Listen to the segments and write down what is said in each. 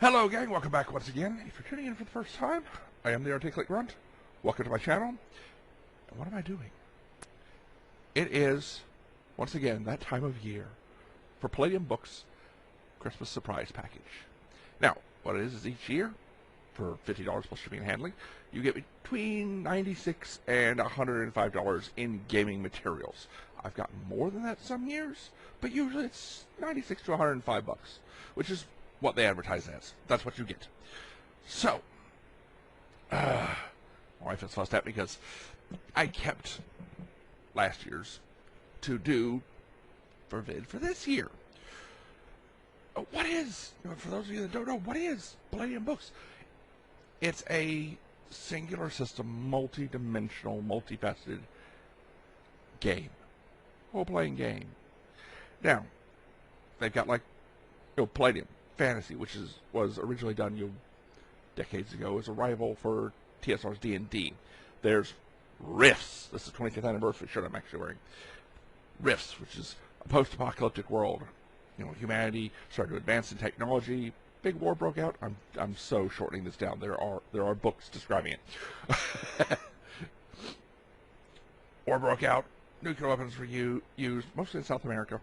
Hello gang, welcome back once again. If you're tuning in for the first time, I am the Articulate Grunt. Welcome to my channel. And what am I doing? It is, once again, that time of year for Palladium Books Christmas Surprise Package. Now, what it is each year, for $50 plus shipping and handling, you get between $96 and $105 in gaming materials. I've gotten more than that some years, but usually it's $96 to $105, which is what they advertise as. That's what you get. So, my wife is fussed at me because I kept last year's to do for vid for this year. What is, for those of you that don't know, what is Palladium Books? It's a singular system, multi-dimensional, multifaceted game. Role-playing game. Now, they've got like, Palladium Fantasy, which was originally done decades ago as a rival for TSR's D&D. There's Rifts. This is the 25th anniversary shirt I'm actually wearing. Rifts, which is a post-apocalyptic world. Humanity started to advance in technology. Big war broke out. I'm so shortening this down. There are books describing it. War broke out. Nuclear weapons were used, mostly in South America.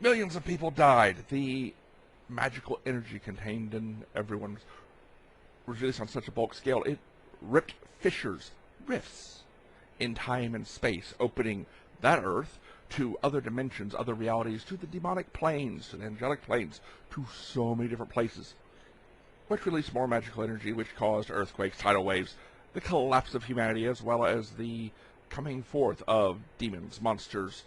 Millions of people died. The magical energy contained in everyone was released on such a bulk scale, it ripped fissures, rifts, in time and space, opening that Earth to other dimensions, other realities, to the demonic planes, to the angelic planes, to so many different places, which released more magical energy, which caused earthquakes, tidal waves, the collapse of humanity, as well as the coming forth of demons, monsters,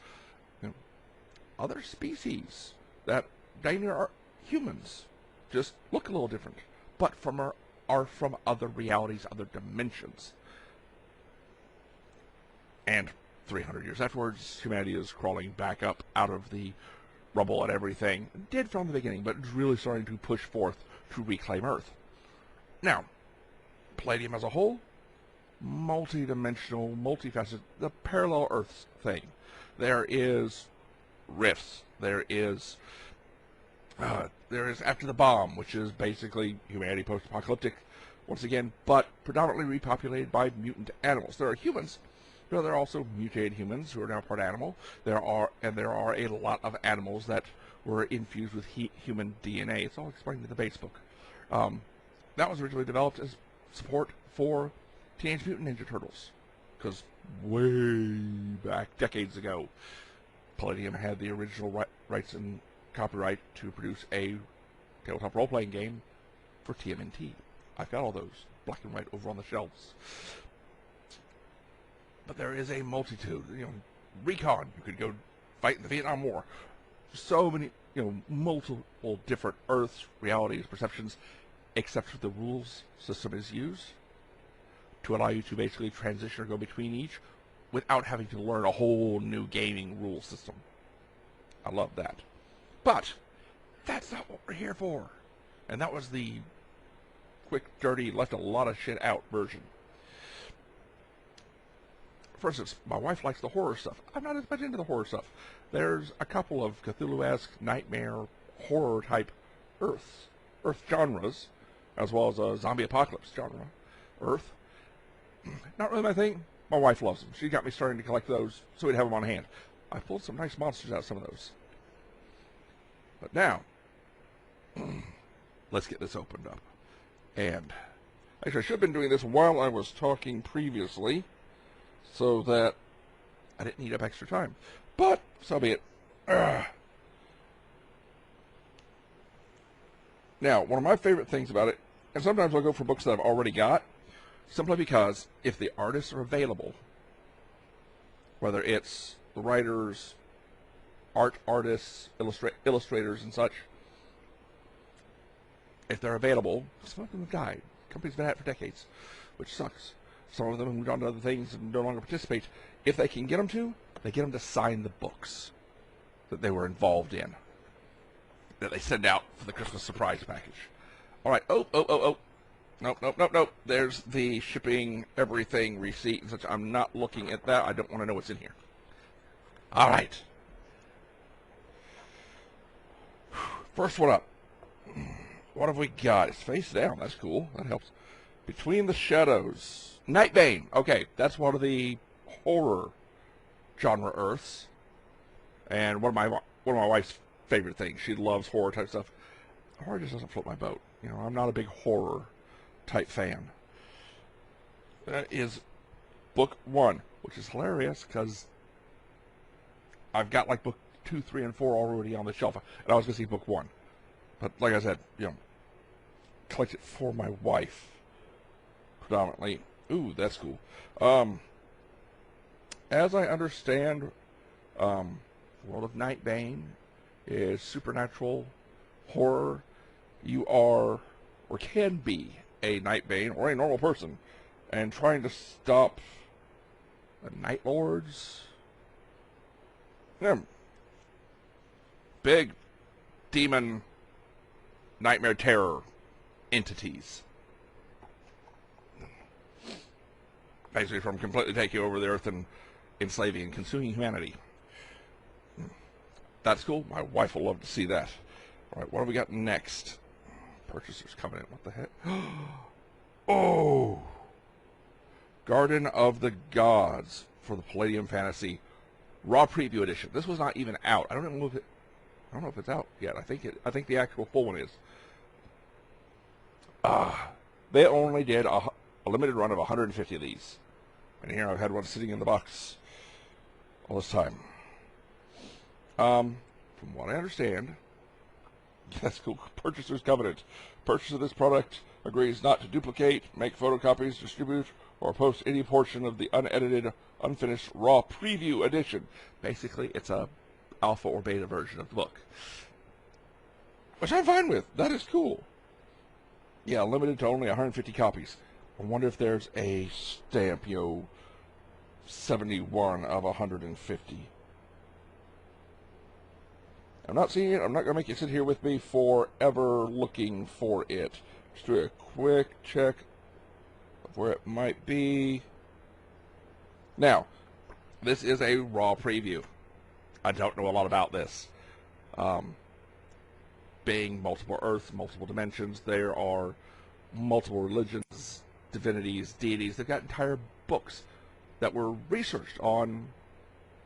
other species that are humans, just look a little different, but are from other realities, other dimensions. And 300 years afterwards, humanity is crawling back up out of the rubble and everything. Did from the beginning, but is really starting to push forth to reclaim Earth. Now, Palladium as a whole, multi-dimensional, multifaceted, the parallel Earths thing. There is rifts. There is After the Bomb, which is basically humanity post-apocalyptic, once again, but predominantly repopulated by mutant animals. There are humans, but there are also mutated humans who are now part animal. There are a lot of animals that were infused with human DNA. It's all explained in the base book. That was originally developed as support for Teenage Mutant Ninja Turtles, because way back, decades ago, Palladium had the original rights and copyright to produce a tabletop role-playing game for TMNT. I've got all those black and white over on the shelves. But there is a multitude. Recon, you could go fight in the Vietnam War. So many, multiple different Earths, realities, perceptions, except the rules system is used to allow you to basically transition or go between each without having to learn a whole new gaming rule system. I love that. But that's not what we're here for. And that was the quick, dirty, left a lot of shit out version. For instance, my wife likes the horror stuff. I'm not as much into the horror stuff. There's a couple of Cthulhu-esque, nightmare, horror type Earth genres, as well as a zombie apocalypse genre. Earth. Not really my thing. My wife loves them. She got me starting to collect those so we'd have them on hand. I pulled some nice monsters out of some of those. But now, let's get this opened up. And actually, I should have been doing this while I was talking previously, so that I didn't eat up extra time. But, so be it. Now, one of my favorite things about it, and sometimes I'll go for books that I've already got, simply because if the artists are available, whether it's the writers, artists, illustrators, and such, if they're available, some of them have died. Company's been at it for decades, which sucks. Some of them have moved on to other things and no longer participate. If they can get them to, they get them to sign the books that they were involved in, that they send out for the Christmas surprise package. All right. Oh. Nope. There's the shipping, everything, receipt, and such. I'm not looking at that. I don't want to know what's in here. All right. First one up. what have we got? It's face down. That's cool. That helps. Between the Shadows. Nightbane. Okay, that's one of the horror genre Earths. And one of my wife's favorite things. She loves horror type stuff. Horror just doesn't float my boat. You know, I'm not a big horror type fan. That is book 1, which is hilarious because I've got like book 2, 3, and 4 already on the shelf, and I was going to see book 1. But like I said, you know, collect it for my wife predominantly. Ooh, that's cool. As I understand, the world of Nightbane is supernatural horror. You are, or can be, a Nightbane or a normal person, and trying to stop the Night Lords. Big demon nightmare terror entities. Basically from completely taking over the earth and enslaving and consuming humanity. That's cool. My wife will love to see that. Alright, what have we got next? Purchaser's Covenant. What the heck? Oh! Garden of the Gods for the Palladium Fantasy Raw Preview Edition. This was not even out. I don't know if it's out yet. I think the actual full one is. They only did a limited run of 150 of these. And here I've had one sitting in the box all this time. From what I understand, that's cool. Purchaser's Covenant. Purchaser of this product agrees not to duplicate, make photocopies, distribute, or post any portion of the unedited, unfinished, raw preview edition. Basically, it's a alpha or beta version of the book. Which I'm fine with. That is cool. Yeah, limited to only 150 copies. I wonder if there's a stamp, 71 of 150. I'm not seeing it. I'm not going to make you sit here with me forever looking for it. Just do a quick check of where it might be. Now, this is a raw preview. I don't know a lot about this. Being multiple Earths, multiple dimensions, there are multiple religions, divinities, deities. They've got entire books that were researched on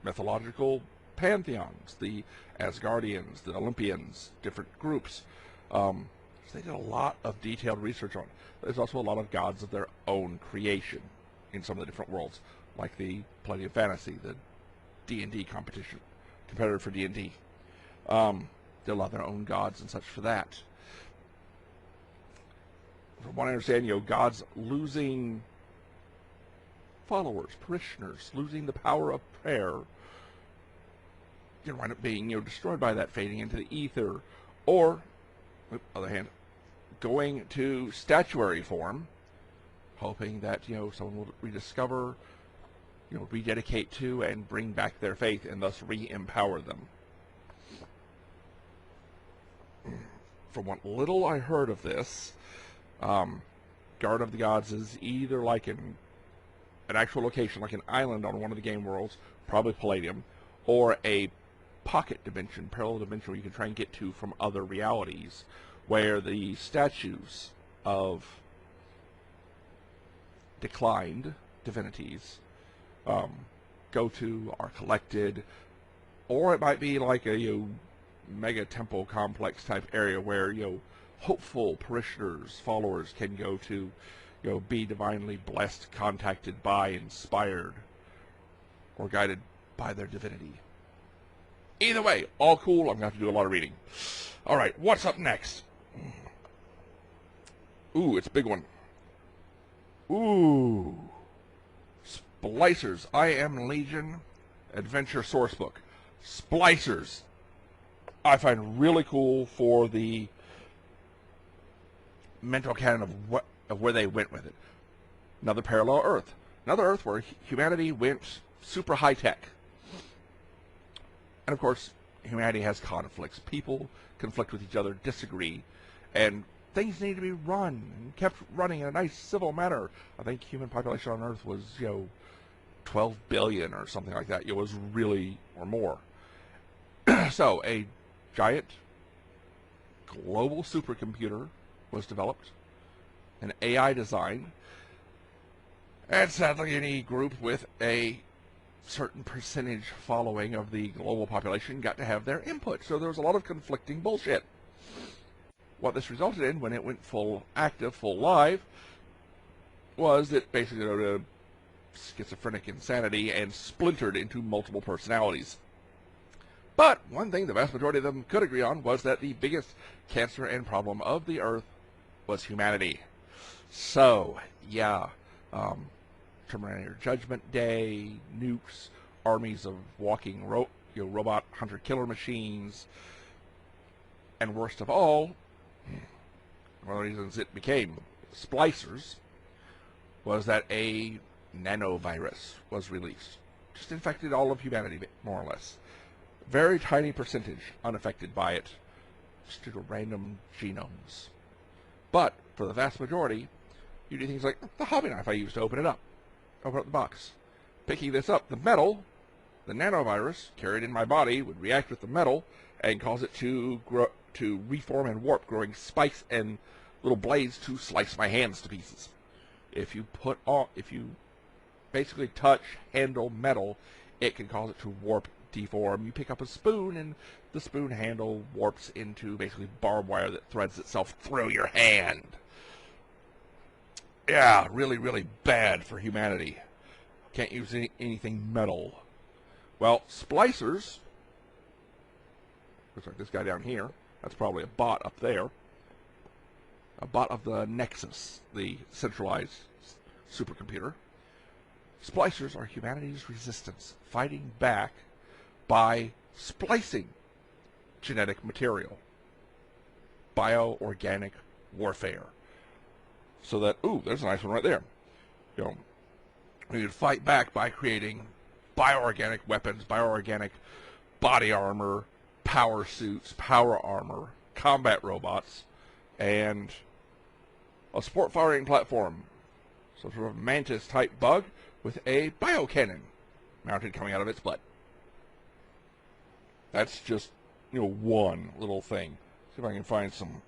mythological pantheons, the Asgardians, the Olympians, different groups. So they did a lot of detailed research on it. There's also a lot of gods of their own creation in some of the different worlds, like the Palladium Fantasy, the D&D competitor for D&D. Did a lot of their own gods and such for that. From what I understand, gods losing followers, parishioners, losing the power of prayer, wind up being, destroyed by that, fading into the ether, or, on the other hand, going to statuary form, hoping that, someone will rediscover, rededicate to and bring back their faith and thus re-empower them. From what little I heard of this, Garden of the Gods is either like an actual location, like an island on one of the game worlds, probably Palladium, or a pocket dimension, parallel dimension where you can try and get to from other realities, where the statues of declined divinities go to, are collected, or it might be like a mega temple complex type area where hopeful parishioners, followers can go to, be divinely blessed, contacted by, inspired, or guided by their divinity. Either way, all cool. I'm going to have to do a lot of reading. All right, what's up next? Ooh, it's a big one. Ooh. Splicers. I Am Legion Adventure Sourcebook. Splicers. I find really cool for the mental canon of where they went with it. Another parallel Earth. Another Earth where humanity went super high-tech. And of course, humanity has conflicts. People conflict with each other, disagree, and things need to be run and kept running in a nice civil manner. I think human population on Earth was, 12 billion or something like that. It was really, or more. So, a giant global supercomputer was developed, an AI design, and sadly any group with a certain percentage following of the global population got to have their input. So there was a lot of conflicting bullshit. What this resulted in when it went full active, full live, was it basically went to schizophrenic insanity and splintered into multiple personalities. But one thing the vast majority of them could agree on was that the biggest cancer and problem of the Earth was humanity. So, yeah, Terminator Judgment Day, nukes, armies of walking robot hunter-killer machines, and worst of all, one of the reasons it became splicers was that a nanovirus was released. Just infected all of humanity, more or less. Very tiny percentage unaffected by it, just due to random genomes. But, for the vast majority, you do things like the hobby knife I used to open up the box. Picking this up, the metal, the nanovirus carried in my body would react with the metal and cause it to reform and warp, growing spikes and little blades to slice my hands to pieces. If you basically touch, handle metal, it can cause it to warp, deform. You pick up a spoon and the spoon handle warps into basically barbed wire that threads itself through your hand. Yeah, really, really bad for humanity. Can't use anything metal. Well, splicers, looks like this guy down here, that's probably a bot up there. A bot of the Nexus, the centralized supercomputer. Splicers are humanity's resistance, fighting back by splicing genetic material. Bioorganic warfare. So that, ooh, there's a nice one right there. You know, we would fight back by creating bioorganic weapons, bioorganic body armor, power suits, power armor, combat robots, and a sport firing platform. Some sort of mantis-type bug with a biocannon mounted coming out of its butt. That's just, one little thing. See if I can find some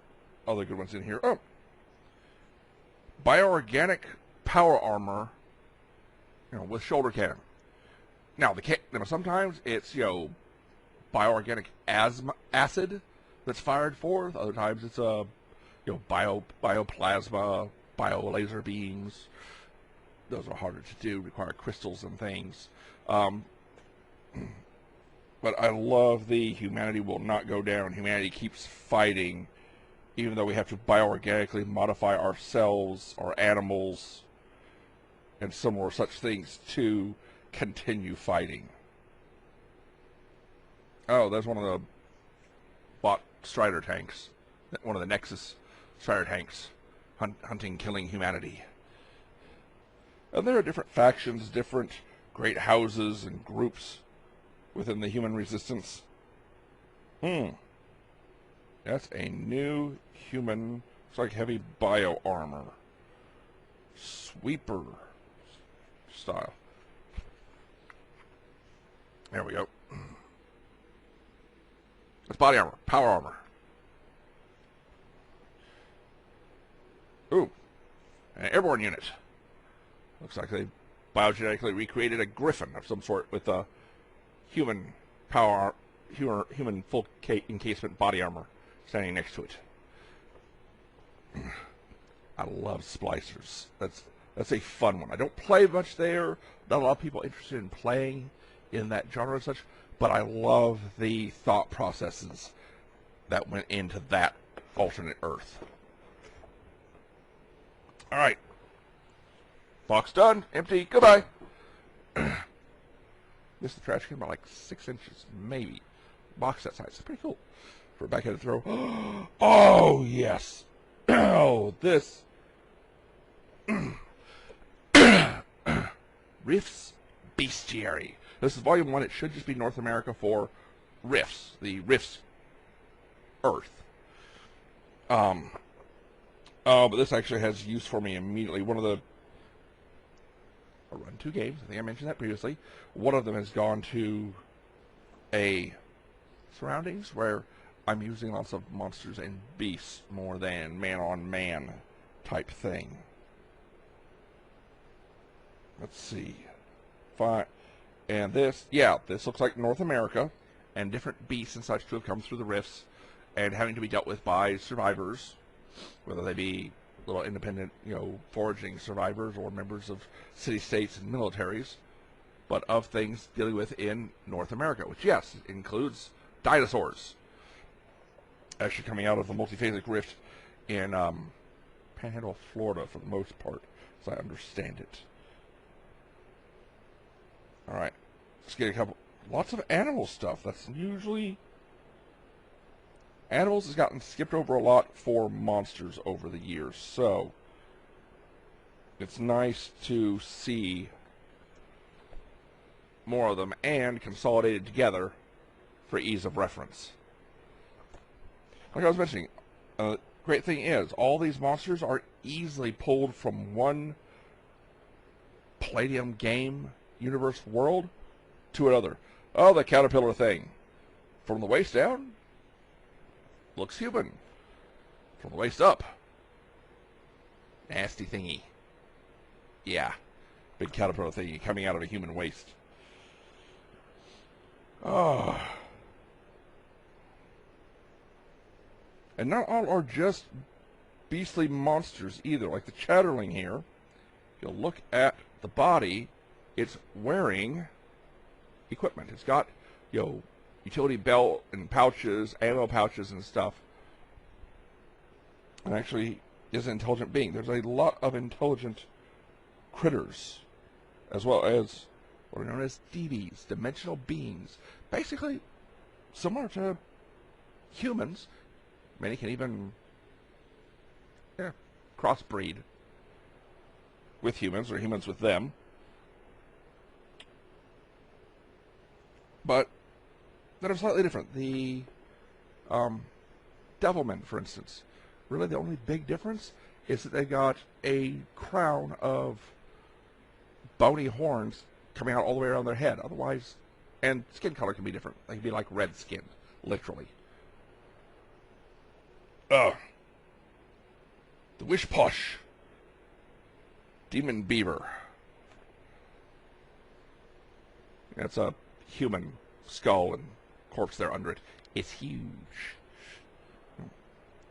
other good ones in here. Oh! Bioorganic power armor, with shoulder cannon. Now, sometimes it's, bioorganic acid that's fired forth. Other times it's bioplasma, biolaser beams. Those are harder to do, require crystals and things. But I love the humanity will not go down. Humanity keeps fighting, even though we have to bioorganically modify ourselves, our animals, and similar such things to continue fighting. Oh, there's one of the bot Strider tanks. One of the Nexus Strider tanks. Hunting, killing humanity. And there are different factions, different great houses and groups within the human resistance. That's a new human, it's like heavy bio armor. Sweeper style. There we go. It's body armor, power armor. Ooh, an airborne unit. Looks like they biogenetically recreated a griffin of some sort with a human power, human full encasement body armor standing next to it. I love splicers. That's a fun one. I don't play much there. Not a lot of people interested in playing in that genre and such, but I love the thought processes that went into that alternate Earth. All right. Box done. Empty. Goodbye. Missed the trash can by like 6 inches, maybe. Box that size. It's pretty cool. For a backhanded throw. Oh, yes. Oh, this. Rift's Bestiary. This is Volume 1. It should just be North America for Rifts. The Rift's Earth. But this actually has use for me immediately. I run 2 games. I think I mentioned that previously. One of them has gone to a surroundings where I'm using lots of monsters and beasts more than man-on-man type thing. Let's see. Fine. And this, yeah, this looks like North America, and different beasts and such to have come through the rifts and having to be dealt with by survivors, whether they be little independent, foraging survivors or members of city-states and militaries, but of things dealing with in North America, which, yes, includes dinosaurs. Actually coming out of the multiphasic rift in Panhandle, Florida, for the most part, as I understand it. Alright, let's get lots of animal stuff. That's usually... Animals has gotten skipped over a lot for monsters over the years, so it's nice to see more of them and consolidated together for ease of reference. Like I was mentioning, great thing is, all these monsters are easily pulled from one Palladium game universe world to another. Oh, the caterpillar thing. From the waist down, looks human. From the waist up, nasty thingy. Yeah, big caterpillar thingy coming out of a human waist. Oh. And not all are just beastly monsters either. Like the Chatterling here, if you'll look at the body, it's wearing equipment. It's got, utility belt and pouches, ammo pouches and stuff. And actually is an intelligent being. There's a lot of intelligent critters, as well as what are known as DBs, dimensional beings. Basically similar to humans. Many can even crossbreed with humans or humans with them. But that are slightly different. The Devilmen, for instance, really the only big difference is that they got a crown of bony horns coming out all the way around their head. Otherwise, and skin color can be different. They can be like red skinned, literally. The Wishposh Demon Beaver. It's a human skull and corpse there under it. It's huge.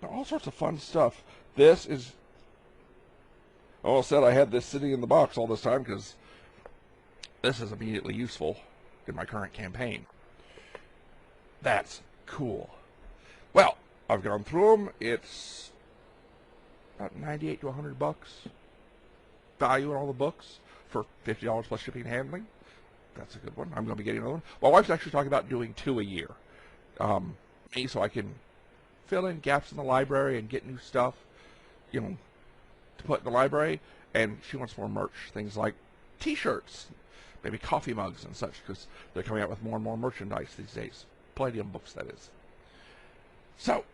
All sorts of fun stuff. This is... I almost said I had this sitting in the box all this time because this is immediately useful in my current campaign. That's cool. Well, I've gone through them. It's about 98 to 100 bucks value in all the books for $50 plus shipping and handling. That's a good one. I'm going to be getting another one. My wife's actually talking about doing 2 a year. Me, so I can fill in gaps in the library and get new stuff, to put in the library. And she wants more merch, things like T-shirts, maybe coffee mugs and such, because they're coming out with more and more merchandise these days. Palladium books, that is. So,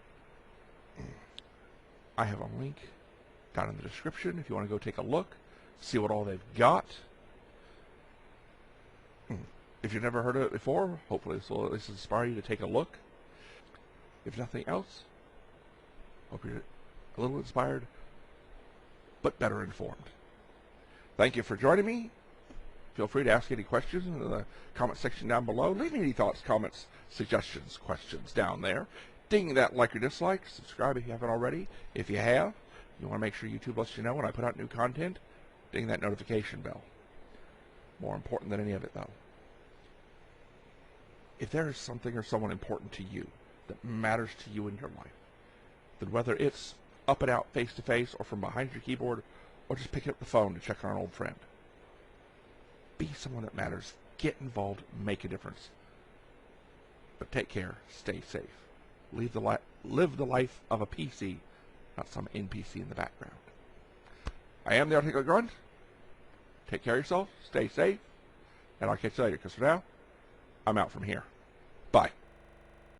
I have a link down in the description if you want to go take a look, see what all they've got. If you've never heard of it before, hopefully this will at least inspire you to take a look. If nothing else, hope you're a little inspired, but better informed. Thank you for joining me. Feel free to ask any questions in the comment section down below. Leave me any thoughts, comments, suggestions, questions down there. Ding that like or dislike. Subscribe if you haven't already. If you have, you want to make sure YouTube lets you know when I put out new content. Ding that notification bell. More important than any of it, though, if there is something or someone important to you that matters to you in your life, then whether it's up and out face-to-face or from behind your keyboard or just picking up the phone to check on an old friend, be someone that matters. Get involved. Make a difference. But take care. Stay safe. Live the life of a PC, not some NPC in the background. I am the Articulate Grunt. Take care of yourself. Stay safe. And I'll catch you later, because for now, I'm out from here. Bye.